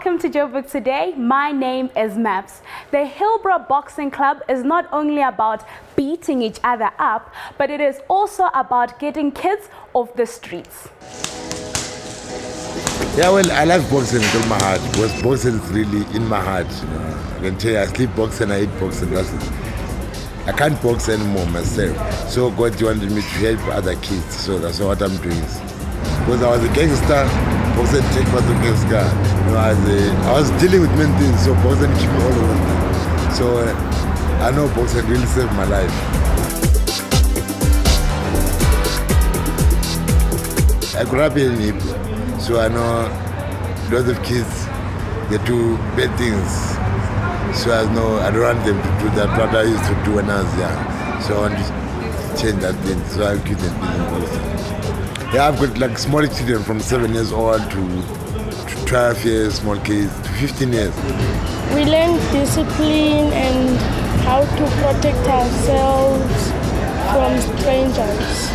welcome to Joburg Today. My name is Maps. The Hillbrow Boxing Club is not only about beating each other up, but it is also about getting kids off the streets. Yeah, well, I love boxing with my heart because boxing is really in my heart. You know. I can tell you, I sleep boxing, I eat boxing. I can't box anymore myself. So God wanted me to help other kids. So that's what I'm doing. Because I was a gangster, boxing take me to gangster. You know, I was dealing with many things, so boxing keep me all over. So I know boxing really saved my life. I grew up in Ibu, so I know lots of kids, they do bad things. So I don't want them to do that what I used to do when I was young. So I want to change that thing, so I keep them busy. Yeah, I've got like small children from 7 years old to 12 years, small kids, to 15 years. We learn discipline and how to protect ourselves from strangers.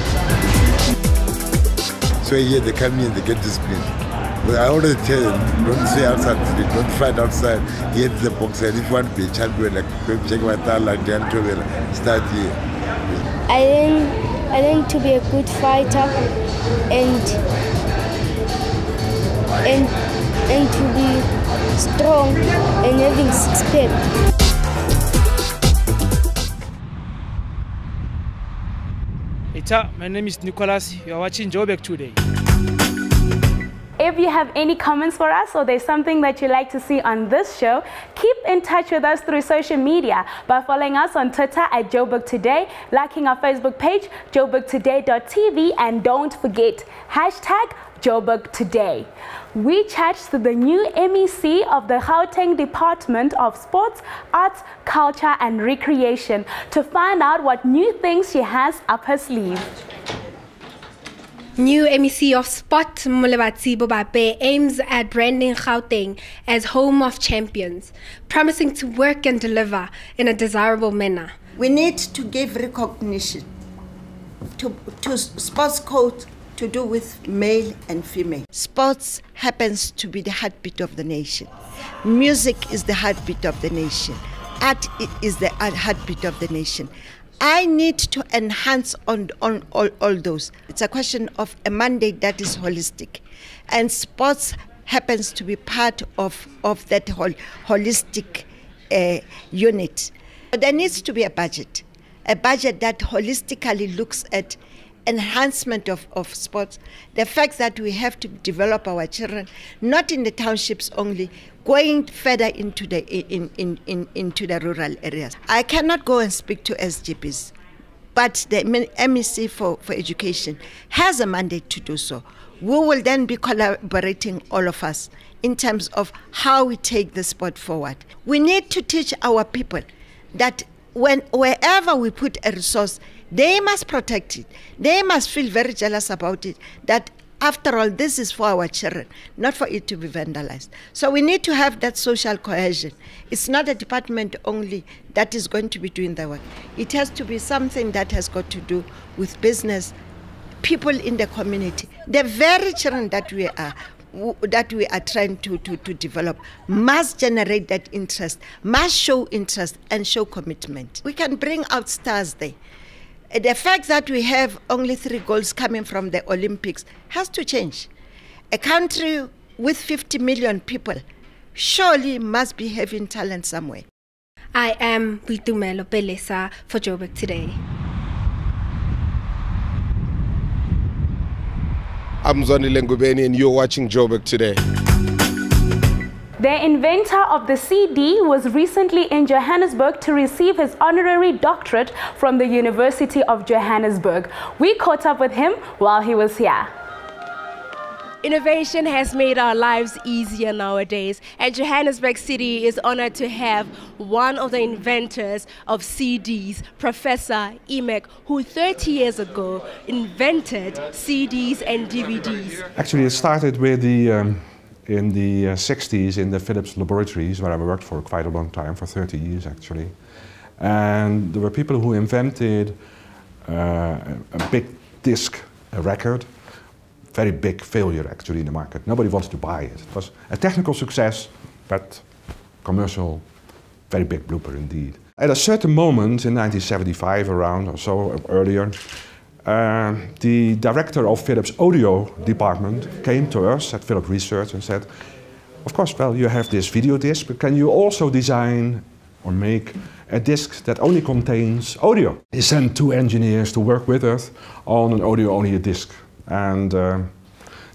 So here they come in, they get discipline. But I always tell them, don't stay outside, don't fight outside. Here is the boxer. If you want to be a champion, like check my talent, like Dan Tobel, start here. I learned to be a good fighter and to be strong and having six-pack. My name is Nicholas. You are watching Joburg Today. If you have any comments for us or there's something that you'd like to see on this show, keep in touch with us through social media by following us on Twitter at Joburg Today, liking our Facebook page, joburgtoday.tv, and don't forget, hashtag Joburg Today. We chat to the new MEC of the Gauteng Department of Sports, Arts, Culture and Recreation to find out what new things she has up her sleeve. New MEC of Sport, Molebatsi Bobape, aims at branding Gauteng as home of champions, promising to work and deliver in a desirable manner. We need to give recognition to sports code to do with male and female. Sports happens to be the heartbeat of the nation. Music is the heartbeat of the nation. Art is the heartbeat of the nation. I need to enhance on all those. It's a question of a mandate that is holistic. And sports happens to be part of that holistic unit. But there needs to be a budget that holistically looks at enhancement of sports, the fact that we have to develop our children, not in the townships only, going further into the rural areas. I cannot go and speak to SGPs, but the MEC for Education has a mandate to do so. We will then be collaborating, all of us, in terms of how we take the sport forward. We need to teach our people that wherever we put a resource, they must protect it. They must feel very jealous about it, that after all, this is for our children, not for it to be vandalized. So we need to have that social cohesion. It's not a department only that is going to be doing the work. It has to be something that has got to do with business, people in the community. The very children that we are trying to develop must generate that interest, must show interest and show commitment. We can bring out stars there. The fact that we have only 3 goals coming from the Olympics has to change. A country with 50 million people surely must be having talent somewhere. I am Boitumelo Pelesa for Joburg Today. I'm Zoni Lengubeni and you're watching Joburg Today. The inventor of the CD was recently in Johannesburg to receive his honorary doctorate from the University of Johannesburg. We caught up with him while he was here. Innovation has made our lives easier nowadays, and Johannesburg City is honored to have one of the inventors of CDs, Professor Emek, who 30 years ago invented CDs and DVDs. Actually, it started with in the 60s in the Philips laboratories, where I worked for quite a long time, for 30 years actually. And there were people who invented a big disc, a record, very big failure actually in the market. Nobody wanted to buy it. It was a technical success, but commercial, very big blooper indeed. At a certain moment in 1975 around or so, or earlier, the director of Philips audio department came to us at Philips Research and said, of course, well, you have this video disc, but can you also design or make a disc that only contains audio? He sent 2 engineers to work with us on an audio-only disc. And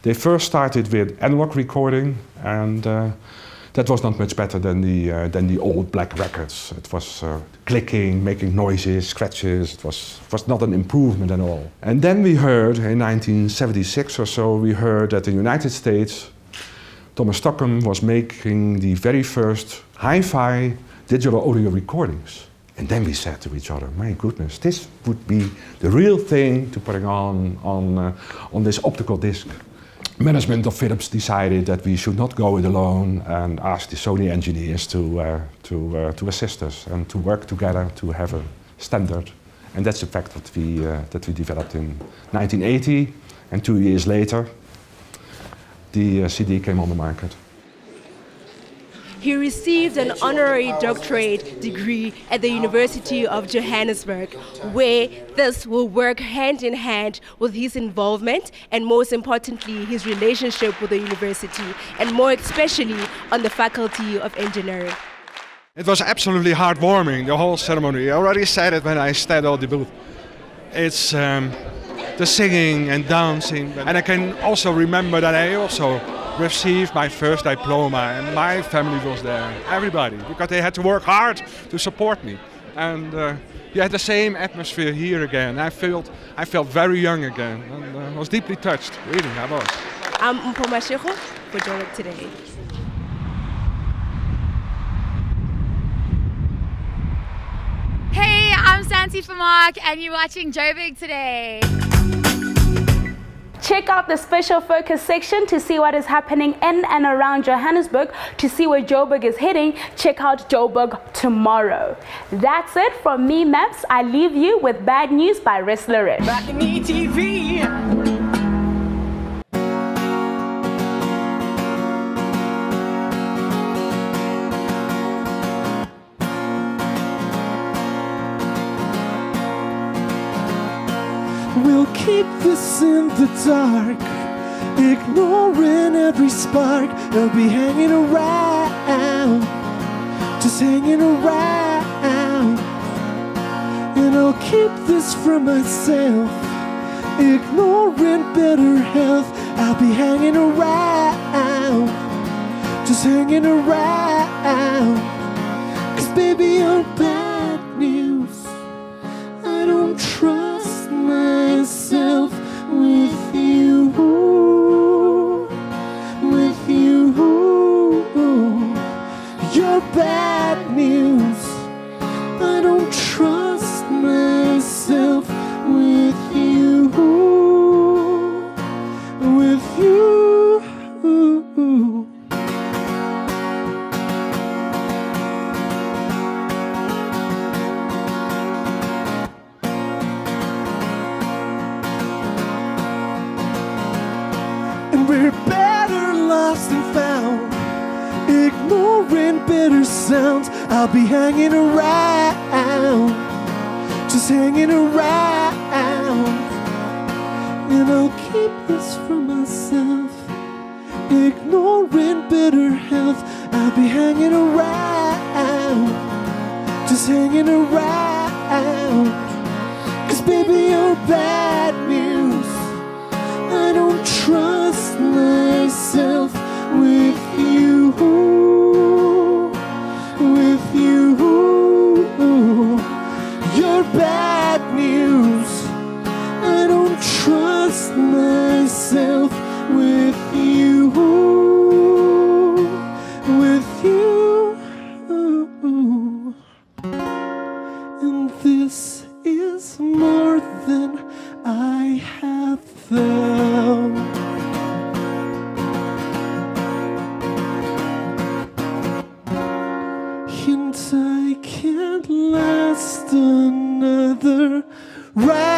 they first started with analog recording, and that was not much better than the old black records. It was clicking, making noises, scratches. It was not an improvement at all. And then we heard, in 1976 or so, we heard that in the United States, Thomas Stockham was making the very first hi-fi digital audio recordings. And then we said to each other, my goodness, this would be the real thing to putting on this optical disc. Management of Philips decided that we should not go it alone and asked the Sony engineers to assist us and to work together to have a standard. And that's the fact that we developed in 1980, and 2 years later, the CD came on the market. He received an honorary doctorate degree at the University of Johannesburg, where this will work hand in hand with his involvement and, most importantly, his relationship with the university, and more especially on the Faculty of Engineering. It was absolutely heartwarming, the whole ceremony. I already said it when I started on the booth. It's the singing and dancing, and I can also remember that I also received my first diploma, and my family was there, everybody, because they had to work hard to support me. And you had the same atmosphere here again. I felt very young again, and I was deeply touched, really, I was. I'm Mpho Mashego for Joburg Today. Hey, I'm Santi Famark, and you're watching Joburg Today. Check out the special focus section to see what is happening in and around Johannesburg. To see where Joburg is heading, check out Joburg Tomorrow. That's it from me, Maps. I leave you with Bad News by Wrestler Rich. Back in ETV. We'll keep this in the dark, ignoring every spark. They'll be hanging around, just hanging around. And I'll keep this from myself, ignoring better health. I'll be hanging around, just hanging around. 'Cause baby, I'm bad news. I don't trust myself with you, with you. You're bad news. I don't trust myself with you, with you. We're better lost and found, ignoring bitter sounds. I'll be hanging around, just hanging around. And I'll keep this for myself, ignoring bitter health. I'll be hanging around, just hanging around. 'Cause baby, you're bad news. I don't trust myself with you, with you. You're bad news. I don't trust myself with you, with you. And this is more than I have found. And I can't last another round.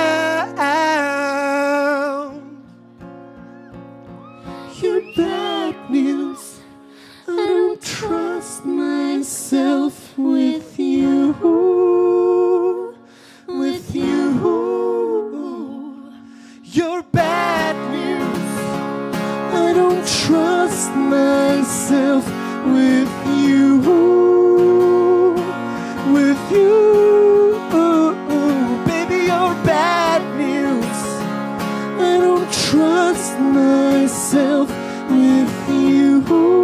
Oh,